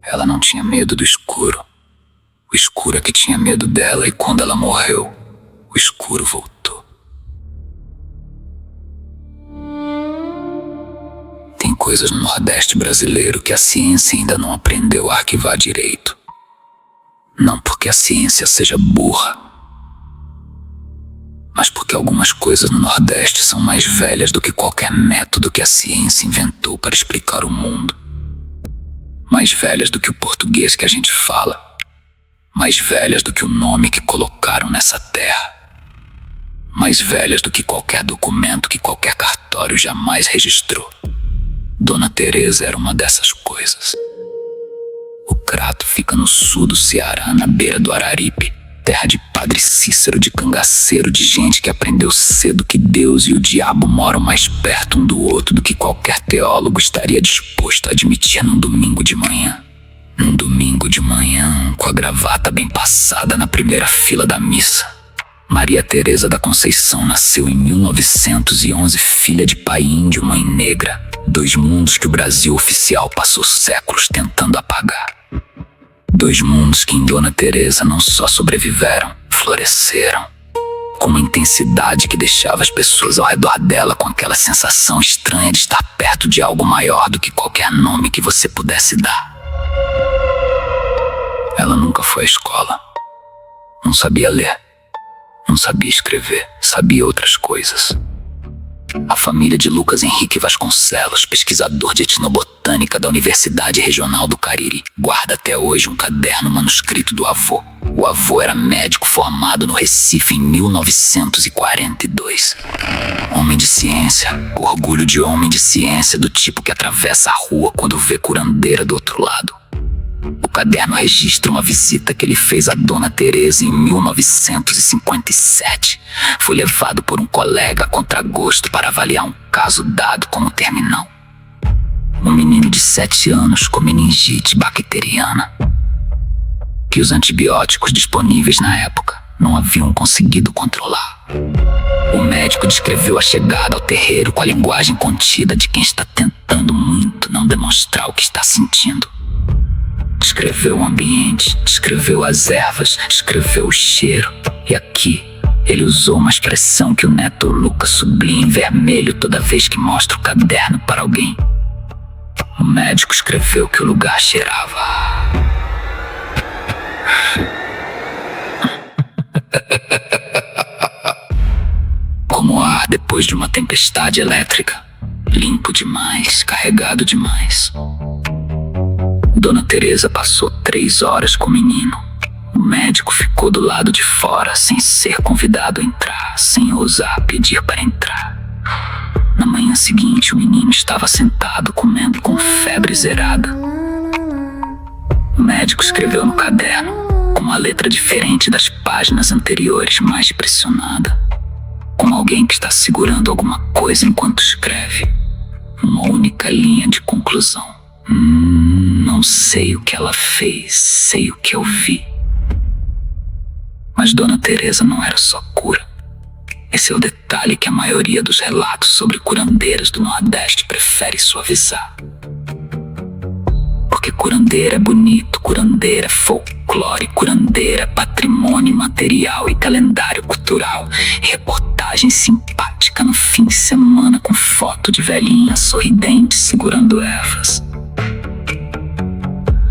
Ela não tinha medo do escuro. O escuro é que tinha medo dela, e quando ela morreu, o escuro voltou. Tem coisas no Nordeste brasileiro que a ciência ainda não aprendeu a arquivar direito. Não porque a ciência seja burra, mas porque algumas coisas no Nordeste são mais velhas do que qualquer método que a ciência inventou para explicar o mundo. Mais velhas do que o português que a gente fala. Mais velhas do que o nome que colocaram nessa terra. Mais velhas do que qualquer documento que qualquer cartório jamais registrou. Dona Teresa era uma dessas coisas. O Crato fica no sul do Ceará, na beira do Araripe, terra de Padre Cícero, de cangaceiro, de gente que aprendeu cedo que Deus e o diabo moram mais perto um do outro do que qualquer teólogo estaria disposto a admitir num domingo de manhã. Num domingo de manhã, com a gravata bem passada na primeira fila da missa. Maria Teresa da Conceição nasceu em 1911, filha de pai índio e mãe negra. Dois mundos que o Brasil oficial passou séculos tentando apagar. Dois mundos que em Dona Teresa não só sobreviveram, floresceram. Com uma intensidade que deixava as pessoas ao redor dela com aquela sensação estranha de estar perto de algo maior do que qualquer nome que você pudesse dar. Ela nunca foi à escola. Não sabia ler. Não sabia escrever. Sabia outras coisas. A família de Lucas Henrique Vasconcelos, pesquisador de etnobotânica da Universidade Regional do Cariri, guarda até hoje um caderno manuscrito do avô. O avô era médico formado no Recife em 1942. Homem de ciência, orgulho de homem de ciência, do tipo que atravessa a rua quando vê curandeira do outro lado. O caderno registra uma visita que ele fez a Dona Teresa em 1957. Foi levado por um colega a contragosto para avaliar um caso dado como terminal. Um menino de 7 anos com meningite bacteriana, que os antibióticos disponíveis na época não haviam conseguido controlar. O médico descreveu a chegada ao terreiro com a linguagem contida de quem está tentando muito não demonstrar o que está sentindo. Descreveu o ambiente, descreveu as ervas, descreveu o cheiro. E aqui, ele usou uma expressão que o neto Lucas sublinha em vermelho toda vez que mostra o caderno para alguém. O médico escreveu que o lugar cheirava. Como o ar depois de uma tempestade elétrica. Limpo demais, carregado demais. Dona Teresa passou 3 horas com o menino. O médico ficou do lado de fora, sem ser convidado a entrar, sem ousar pedir para entrar. Na manhã seguinte, o menino estava sentado, comendo com febre zerada. O médico escreveu no caderno, com uma letra diferente das páginas anteriores, mais pressionada, como alguém que está segurando alguma coisa enquanto escreve. Uma única linha de conclusão. Não sei o que ela fez, sei o que eu vi. Mas Dona Teresa não era só cura. Esse é o detalhe que a maioria dos relatos sobre curandeiras do Nordeste prefere suavizar. Porque curandeira é bonito, curandeira é folclore, curandeira é patrimônio material e calendário cultural. Reportagem simpática no fim de semana com foto de velhinha sorridente segurando ervas.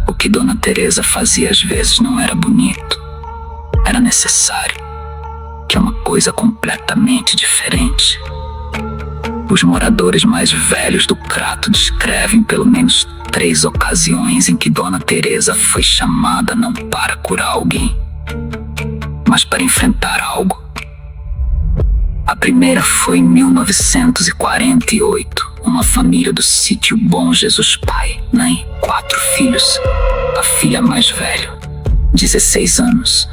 O que Dona Teresa fazia às vezes não era bonito, era necessário, que é uma coisa completamente diferente. Os moradores mais velhos do Crato descrevem pelo menos 3 ocasiões em que Dona Teresa foi chamada não para curar alguém, mas para enfrentar algo. A primeira foi em 1948. Uma família do sítio Bom Jesus Pai, mãe, 4 filhos. A filha mais velha, 16 anos,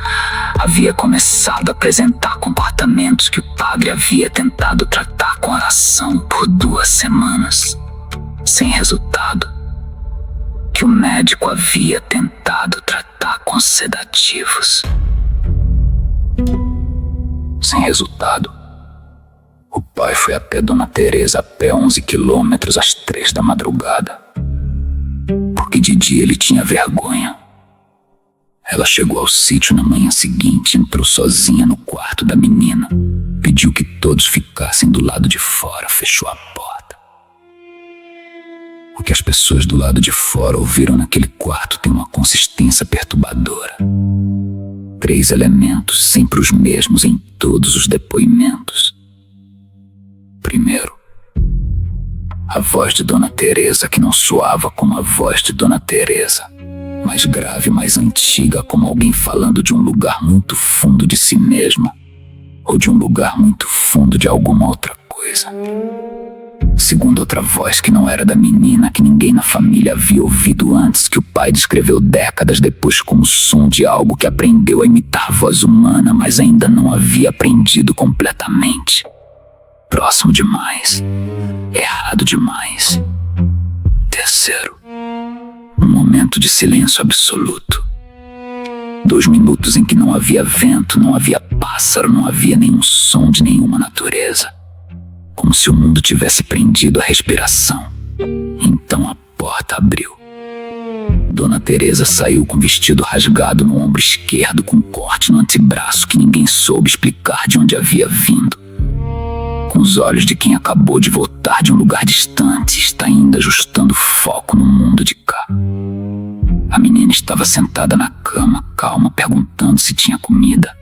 havia começado a apresentar comportamentos que o padre havia tentado tratar com oração por 2 semanas, sem resultado. Que o médico havia tentado tratar com sedativos, sem resultado. O pai foi até Dona Teresa a pé 11 quilômetros às 3 da madrugada. Porque de dia ele tinha vergonha. Ela chegou ao sítio na manhã seguinte, entrou sozinha no quarto da menina, pediu que todos ficassem do lado de fora, fechou a porta. O que as pessoas do lado de fora ouviram naquele quarto tem uma consistência perturbadora. 3 elementos, sempre os mesmos em todos os depoimentos. Primeiro, a voz de Dona Teresa, que não soava como a voz de Dona Teresa, mais grave, mais antiga, como alguém falando de um lugar muito fundo de si mesma, ou de um lugar muito fundo de alguma outra coisa. Segundo, outra voz que não era da menina, que ninguém na família havia ouvido antes, que o pai descreveu décadas depois como som de algo que aprendeu a imitar voz humana, mas ainda não havia aprendido completamente. Próximo demais. Errado demais. Terceiro, um momento de silêncio absoluto. 2 minutos em que não havia vento, não havia pássaro, não havia nenhum som de nenhuma natureza. Como se o mundo tivesse prendido a respiração. Então a porta abriu. Dona Teresa saiu com o vestido rasgado no ombro esquerdo, com um corte no antebraço que ninguém soube explicar de onde havia vindo. Com os olhos de quem acabou de voltar de um lugar distante, está ainda ajustando o foco no mundo de cá. A menina estava sentada na cama, calma, perguntando se tinha comida.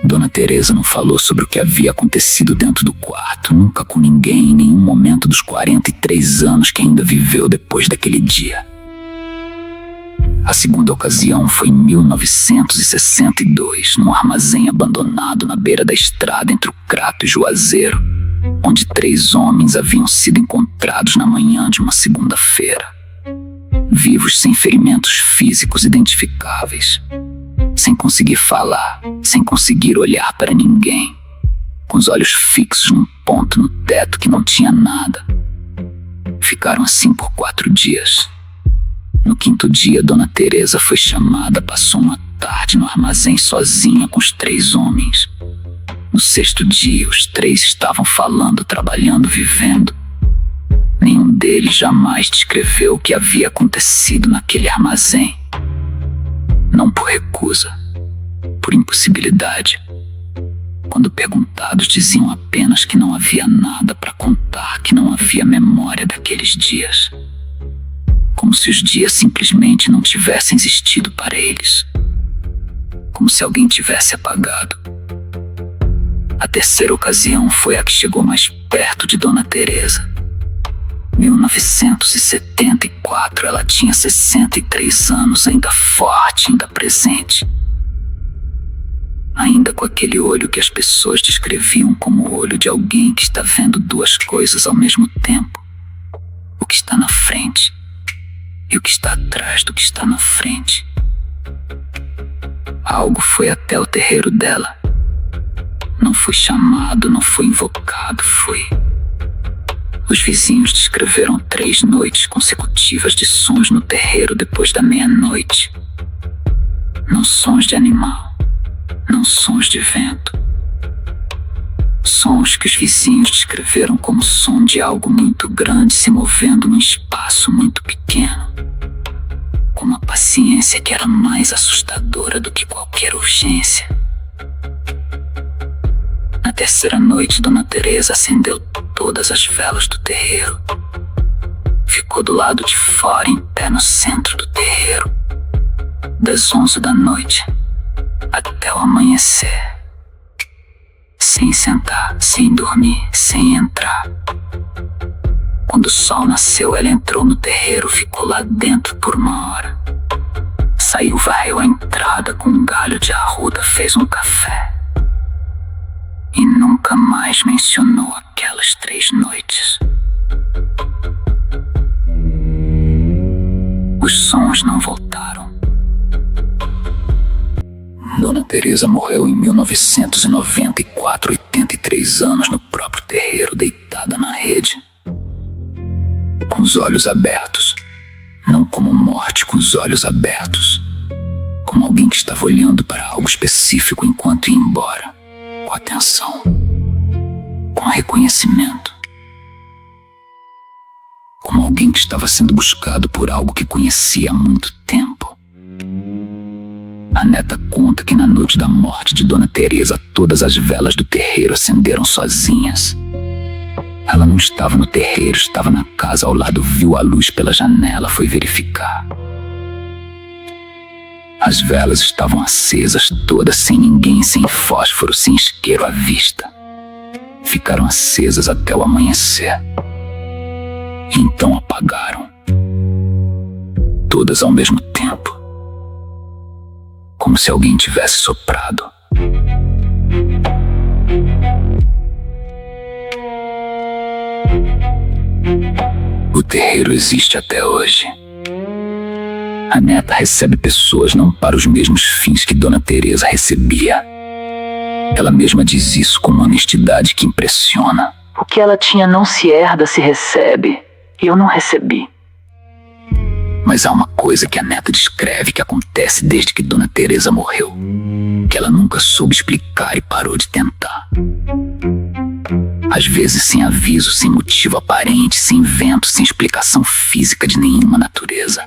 Dona Teresa não falou sobre o que havia acontecido dentro do quarto, nunca com ninguém, em nenhum momento dos 43 anos que ainda viveu depois daquele dia. A segunda ocasião foi em 1962, num armazém abandonado na beira da estrada entre o Crato e Juazeiro, onde 3 homens haviam sido encontrados na manhã de uma segunda-feira, vivos sem ferimentos físicos identificáveis, sem conseguir falar, sem conseguir olhar para ninguém, com os olhos fixos num ponto no teto que não tinha nada. Ficaram assim por 4 dias. No 5º dia, Dona Teresa foi chamada, passou uma tarde no armazém sozinha com os 3 homens. No 6º dia, os 3 estavam falando, trabalhando, vivendo. Nenhum deles jamais descreveu o que havia acontecido naquele armazém. Não por recusa, por impossibilidade. Quando perguntados, diziam apenas que não havia nada para contar, que não havia memória daqueles dias. Como se os dias simplesmente não tivessem existido para eles. Como se alguém tivesse apagado. A terceira ocasião foi a que chegou mais perto de Dona Teresa. 1974, ela tinha 63 anos, ainda forte, ainda presente. Ainda com aquele olho que as pessoas descreviam como o olho de alguém que está vendo 2 coisas ao mesmo tempo. O que está na frente e o que está atrás do que está na frente. Algo foi até o terreiro dela. Não foi chamado, não foi invocado, foi... Os vizinhos descreveram 3 noites consecutivas de sons no terreiro depois da meia-noite. Não sons de animal, não sons de vento. Sons que os vizinhos descreveram como som de algo muito grande se movendo num espaço muito pequeno. Com uma paciência que era mais assustadora do que qualquer urgência. Na terceira noite, Dona Teresa acendeu todas as velas do terreiro. Ficou do lado de fora, em pé no centro do terreiro, das 11 da noite até o amanhecer. Sem sentar, sem dormir, sem entrar. Quando o sol nasceu, ela entrou no terreiro, ficou lá dentro por 1 hora. Saiu, varreu a entrada com um galho de arruda, fez um café. E nunca mais mencionou aquelas 3 noites. Os sons não voltaram. Dona Teresa morreu em 1994, 83 anos, no próprio terreiro, deitada na rede. Com os olhos abertos. Não como morte, com os olhos abertos. Como alguém que estava olhando para algo específico enquanto ia embora. Com atenção, com reconhecimento, como alguém que estava sendo buscado por algo que conhecia há muito tempo. A neta conta que na noite da morte de Dona Teresa, todas as velas do terreiro acenderam sozinhas. Ela não estava no terreiro, estava na casa ao lado, viu a luz pela janela, foi verificar. As velas estavam acesas todas, sem ninguém, sem fósforo, sem isqueiro à vista. Ficaram acesas até o amanhecer. E então apagaram. Todas ao mesmo tempo. Como se alguém tivesse soprado. O terreiro existe até hoje. A neta recebe pessoas não para os mesmos fins que Dona Teresa recebia. Ela mesma diz isso com uma honestidade que impressiona. O que ela tinha não se herda, se recebe. E eu não recebi. Mas há uma coisa que a neta descreve que acontece desde que Dona Teresa morreu, que ela nunca soube explicar e parou de tentar. Às vezes sem aviso, sem motivo aparente, sem vento, sem explicação física de nenhuma natureza.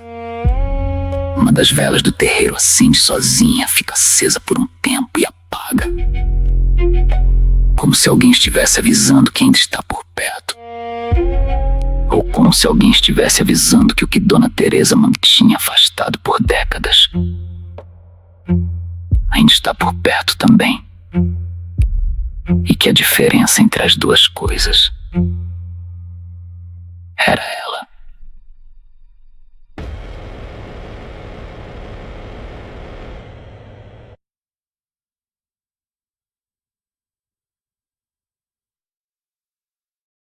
Uma das velas do terreiro acende sozinha, fica acesa por um tempo e apaga. Como se alguém estivesse avisando que ainda está por perto. Ou como se alguém estivesse avisando que o que Dona Teresa mantinha afastado por décadas ainda está por perto também. E que a diferença entre as duas coisas era ela.